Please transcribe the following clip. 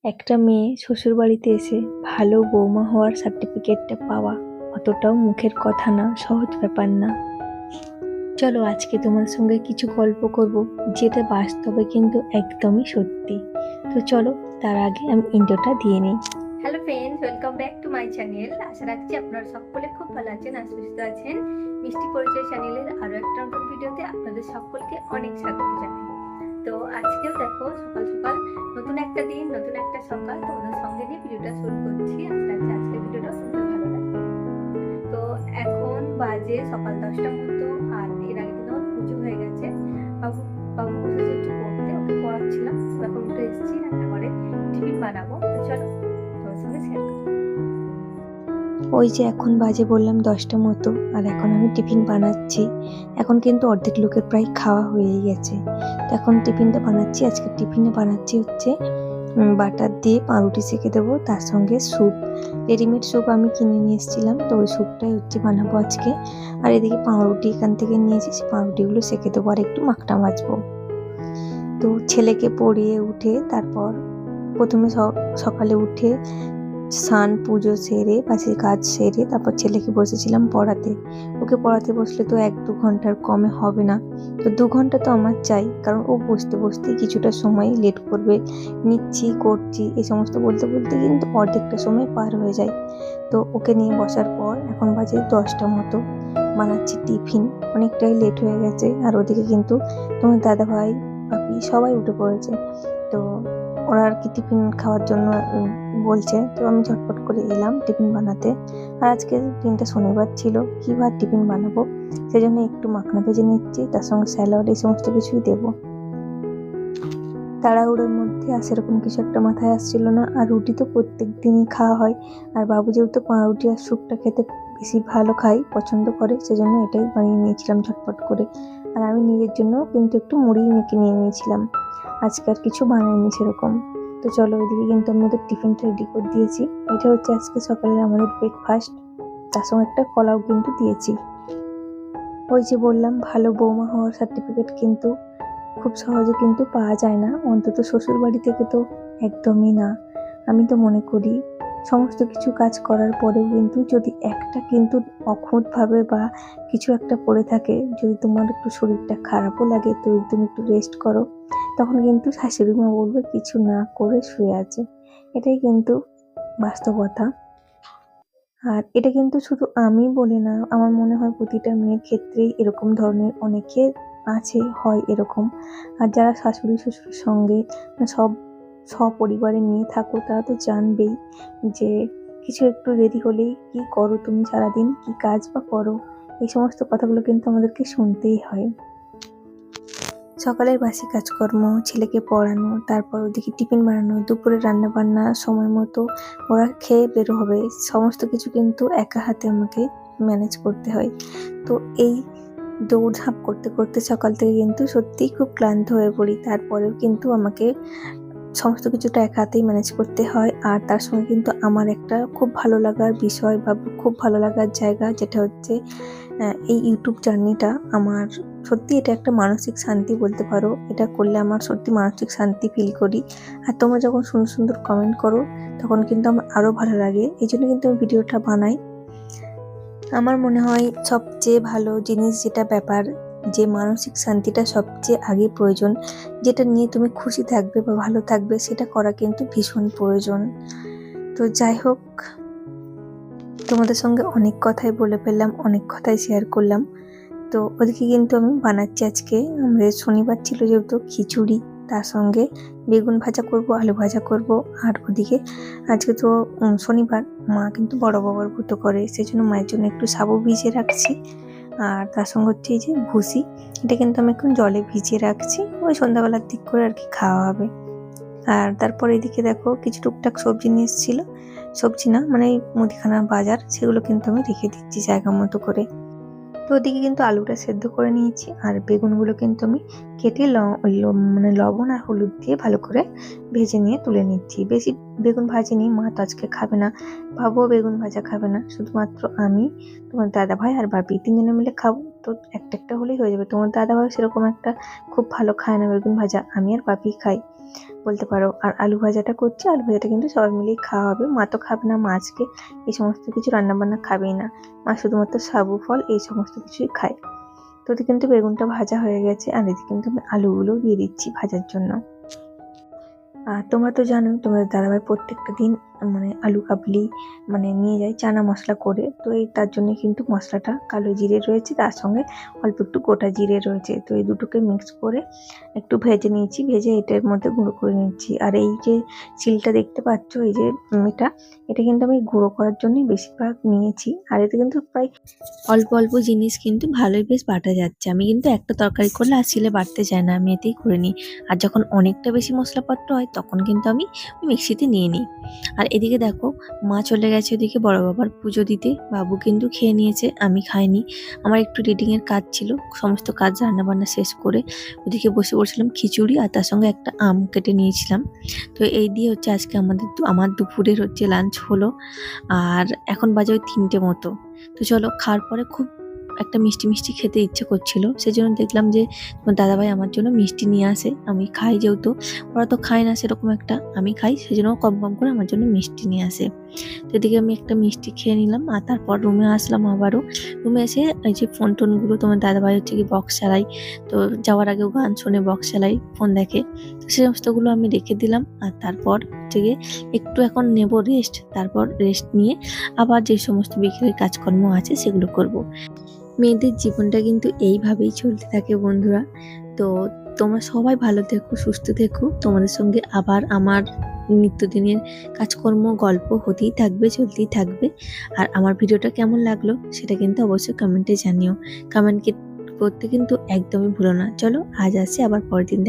একটা মেয়ে শ্বশুরবাড়িতে এসে ভালো বৌমা হওয়ার সার্টিফিকেটটা পাওয়া অতটাও মুখের কথা না, সহজ ব্যাপার না। চলো আজকে তোমার সঙ্গে কিছু গল্প করব, যেটা বাস্তবে কিন্তু একদমই সত্যি। তো চলো, তার আগে আমি ইন্ট্রোটা দিয়ে নিই। Hello friends, welcome back to my channel. আশা রাখছি আপনারা সকলে খুব ভালো আছেন আর সুস্থ আছেন। মিষ্টি পরিচয় চ্যানেলের আরও একটা নতুন ভিডিওতে আপনাদের সকলকে অনেক স্বাগত জানাই। তো আজকেও দেখো সকাল সকাল নতুন একটা দিন, নতুন একটা সকাল তোমাদের সঙ্গে নিয়ে ভিডিওটা শুরু করছি। আশা রাখছি আজকের ভিডিওটা শুনতে ভালো লাগবে। তো এখন বাজে সকাল 10টার মতো, আর এর আগে কিন্তু আমার পুজো হয়ে গেছে। বাবু বাবু বসেছে একটু পড়তে, ওকে পড়াচ্ছিলাম। এখন উঠে এসেছি রান্নাঘরে, টিফিন বানাবো। তো চলো তোমার সঙ্গে শেয়ার করি। ওই যে এখন বাজে বললাম 10টা মতো, আর এখন আমি টিফিন বানাচ্ছি। এখন কিন্তু অর্ধেক লোকের প্রায় খাওয়া হয়েই গেছে। তো এখন টিফিনটা বানাচ্ছি। আজকে টিফিনে বানাচ্ছি হচ্ছে বাটার দিয়ে পাউরুটি সেঁকে দেবো, তার সঙ্গে স্যুপ। রেডিমেড স্যুপ আমি কিনে নিয়ে এসেছিলাম, তো ওই স্যুপটাই হচ্ছে বানাবো আজকে। আর এদিকে পাউরুটি এখান থেকে নিয়েছি, সেই পাউরুটিগুলো সেঁকে দেবো আর একটু মাখনা ভাজবো। তো ছেলেকে পড়িয়ে উঠে তারপর প্রথমে সকালে উঠে স্নান পুজো সেরে বাসি কাজ সেরে তারপর ছেলেকে বসেছিলাম পড়াতে। ওকে পড়াতে বসলে তো 1-2 ঘন্টার কমে হবে না। তো 2 ঘন্টা তো আমার চাই, কারণ ও বসতে বসতে কিছুটা সময় লেট করবে। নিচ্ছি করছি এই সমস্ত বলতে বলতে কিন্তু অর্ধেকটা সময় পার হয়ে যায়। তো ওকে নিয়ে বসার পর এখন বাজে 10টা মতো, বানাচ্ছি টিফিন। অনেকটাই লেট হয়ে গেছে, আর ওদিকে কিন্তু তোমার দাদাভাই বাপি সবাই উঠে পড়েছে। তো ওরা আর কি টিফিন খাওয়ার জন্য বলছে। তো আমি ঝটপট করে এলাম টিফিন বানাতে। আর আজকে দিনটা শনিবার ছিল, কি বার টিফিন বানাবো, সেজন্য একটু মাখনা ভেজে নিচ্ছি, তার সঙ্গে স্যালাড এই সমস্ত কিছুই দেবো। তাড়াহুড়োর মধ্যে আর সেরকম কিছু একটা মাথায় আসছিল না। আর রুটি তো প্রত্যেক দিনই খাওয়া হয়, আর বাবু যেহেতু পাউরুটি আর স্যুপটা খেতে বেশি ভালো খায়, পছন্দ করে, সেজন্য এটাই বানিয়ে নিয়েছিলাম ঝটপট করে। আর আমি নিজের জন্য কিন্তু একটু মুড়ি মেখে নিয়ে নিয়েছিলাম, আজকে আর কিছু বানাইনি সেরকম। তো চলো, ওইদিকে কিন্তু আমি ওদের টিফিনটা রেডি করে দিয়েছি। এটা হচ্ছে আজকে সকালের আমাদের ব্রেকফাস্ট, তার সঙ্গে একটা কলাও কিন্তু দিয়েছি। ওই যে বললাম, ভালো বৌমা হওয়ার সার্টিফিকেট কিন্তু খুব সহজে কিন্তু পাওয়া যায় না, অন্তত শ্বশুর বাড়ি থেকে তো একদমই না। আমি তো মনে করি সমস্ত কিছু কাজ করার পরেও কিন্তু যদি একটা কিন্তু অখুঁতভাবে বা কিছু একটা পড়ে থাকে, যদি তোমার একটু শরীরটা খারাপও লাগে, তো তুমি একটু রেস্ট করো, তখন কিন্তু শাশুড়ি মা বলবে কিছু না করে শুয়ে আছে। এটাই কিন্তু বাস্তবতা। আর এটা কিন্তু শুধু আমি বলি না, আমার মনে হয় প্রতিটা মেয়ের ক্ষেত্রেই এরকম ধরনের অনেকের আছে, হয় এরকম। আর যারা শাশুড়ি শ্বশুরের সঙ্গে সব সপরিবারে নিয়ে থাকো, তারা তো জানবেই যে কিছু একটু দেরি হলেই কি করো তুমি, সারাদিন কি কাজ বা করো। এই সমস্ত কথাগুলো কিন্তু আমাদেরকে শুনতেই হয়। সকালের বাসি কাজকর্ম, ছেলেকে পড়ানো, তারপর ওদিকে টিফিন বানানো, দুপুরে রান্না বান্না সময় মতো ওরা খেয়ে বের হবে, সমস্ত কিছু কিন্তু একা হাতে আমাকে ম্যানেজ করতে হয়। তো এই দৌড়ঝাঁপ করতে করতে সকাল থেকে কিন্তু সত্যিই খুব ক্লান্ত হয়ে পড়ি। তারপরেও কিন্তু আমাকে সমস্ত কিছুটা এক হাতেই ম্যানেজ করতে হয়। আর তার সঙ্গে কিন্তু আমার একটা খুব ভালো লাগার বিষয় বা খুব ভালো লাগার জায়গা, যেটা হচ্ছে এই ইউটিউব জার্নিটা আমার সত্যি এটা একটা মানসিক শান্তি বলতে পারো। এটা করলে আমার সত্যি মানসিক শান্তি ফিল করি। আর তোমরা যখন সুন্দর সুন্দর কমেন্ট করো, তখন কিন্তু আমার আরও ভালো লাগে, এই জন্য কিন্তু আমি ভিডিওটা বানাই। আমার মনে হয় সবচেয়ে ভালো জিনিস যেটা ব্যাপার, যে মানসিক শান্তিটা সবচেয়ে আগে প্রয়োজন, যেটা নিয়ে তুমি খুশি থাকবে বা ভালো থাকবে, সেটা করা কিন্তু ভীষণ প্রয়োজন। তো যাই হোক, তোমাদের সঙ্গে অনেক কথাই বলে ফেললাম, অনেক কথাই শেয়ার করলাম। তো ওদিকে কিন্তু আমি বানাচ্ছি আজকে, আমাদের শনিবার ছিল যেহেতু, খিচুড়ি, তার সঙ্গে বেগুন ভাজা করব, আলু ভাজা করব। আর ওদিকে আজকে তো শনিবার, মা কিন্তু বড় বাবার ব্রত করে, সেই জন্য মায়ের জন্য একটু সাবু ভিজিয়ে রাখছি। আর তার সঙ্গে হচ্ছে এই যে ভুসি, এটা কিন্তু আমি এখন জলে ভিজিয়ে রাখছি, ওই সন্ধ্যাবেলার দিক করে আর কি খাওয়া হবে। আর তারপর এদিকে দেখো কিছু টুকটাক সবজি নিয়ে এসেছিলো, সবজি না মানে মুদিখানা বাজার, সেগুলো কিন্তু আমি রেখে দিচ্ছি জায়গা মতো করে। তো ওদিকে কিন্তু আলুটা সেদ্ধ করে নিয়েছি, আর বেগুনগুলো কিন্তু আমি কেটে মানে লবণ আর হলুদ দিয়ে ভালো করে ভেজে নিয়ে তুলে নিচ্ছি। বেশি বেগুন ভাজিনি, মা তো আজকে খাবে না, বাবুও বেগুন ভাজা খাবে না, শুধুমাত্র আমি, তোমার দাদাভাই আর বাপি তিনজনে মিলে খাবো। তো একটা একটা হলেই হয়ে যাবে। তোমার দাদাভাই সেরকম একটা খুব ভালো খায় না বেগুন ভাজা, আমি আর বাপি খাই। বলতে পারো। আর আলু ভাজাটা করছি, আলু ভাজাটা কিন্তু সবাই মিলেই খাওয়া হবে। মা তো খাবে না, মা আজকে এই সমস্ত কিছু রান্নাবান্না খাবেই না। মা শুধুমাত্র সাবু ফল এই সমস্ত কিছুই খায়। তো ওদিকে কিন্তু বেগুনটা ভাজা হয়ে গেছে, আর এদিকে কিন্তু আমি আলুগুলো দিয়ে দিচ্ছি ভাজার জন্য। আর তোমরা তো জানোই তোমাদের দাদাভাই প্রত্যেকটা দিন মানে আলু কাবলি নিয়ে যায় চানা মশলা করে। তো এই তার জন্য কিন্তু মশলাটা কালো জিরে রয়েছে, তার সঙ্গে অল্প একটু গোটা জিরে রয়েছে। তো এই দুটোকে মিক্স করে একটু ভেজে নিয়েছি, ভেজে এটার মধ্যে গুঁড়ো করে নিচ্ছি। আর এই যে শিলটা দেখতে পাচ্ছ, এই যে এটা কিন্তু আমি গুঁড়ো করার জন্যই বেশিরভাগ নিয়েছি। আর এতে কিন্তু প্রায় অল্প অল্প জিনিস কিন্তু ভালোই বেশ বাটা যাচ্ছে। আমি কিন্তু একটা তরকারি করলে আর শিলে বাটতে চাই না, আমি এতেই করে নিই। আর যখন অনেকটা বেশি মশলাপত্র হয় তখন কিন্তু আমি মিক্সিতে নিয়ে নিই। আর এদিকে দেখো, মা চলে গেছে ওদিকে বড় বাবার পুজো দিতে। বাবু কিন্তু খেয়ে নিয়েছে, আমি খাইনি। আমার একটু রিডিংয়ের কাজ ছিল, সমস্ত কাজ রান্নাবান্না শেষ করে ওদিকে বসে পড়ছিলাম খিচুড়ি আর তার সঙ্গে একটা আম কেটে নিয়েছিলাম। তো এই দিয়ে হচ্ছে আজকে আমার দুপুরের হচ্ছে লাঞ্চ হলো। আর এখন বাজে ওই 3টে মতো। তো চলো, খাওয়ার পরে খুব একটা মিষ্টি মিষ্টি খেতে ইচ্ছে করছিল, সেজন্য দেখলাম যে তোমার দাদাভাই আমার জন্য মিষ্টি নিয়ে আসে। আমি খাই, যেহেতু ওরা তো খায় না সেরকম একটা, আমি খাই, সেজন্য কম কম করে আমার জন্য মিষ্টি নিয়ে আসে। তো এদিকে আমি একটা মিষ্টি খেয়ে নিলাম, আর তারপর রুমে আসলাম। আবারও রুমে এসে এই যে ফোন টোনগুলো, তোমার দাদাভাই হচ্ছে কি বক্স চালাই, তো যাওয়ার আগেও গান শুনে বক্স চালাই, ফোন দেখে, তো সেই সমস্তগুলো আমি রেখে দিলাম। আর তারপর হচ্ছে গিয়ে একটু এখন নেব রেস্ট, তারপর রেস্ট নিয়ে আবার যে সমস্ত বিকেলের কাজকর্ম আছে সেগুলো করব। মেয়েদের জীবনটা কিন্তু এইভাবেই চলতে থাকে বন্ধুরা। তো তোমরা সবাই ভালো থেকো, সুস্থ থেকো। তোমাদের সঙ্গে আবার আমার নিত্যদিনের কাজকর্ম গল্প হতেই থাকবে, চলতেই থাকবে। আর আমার ভিডিওটা কেমন লাগলো সেটা কিন্তু অবশ্যই কমেন্টে জানিও। কমেন্ট করতে কিন্তু একদমই ভুলো না। চলো, আজ আসি, আবার পরের দিন দেখা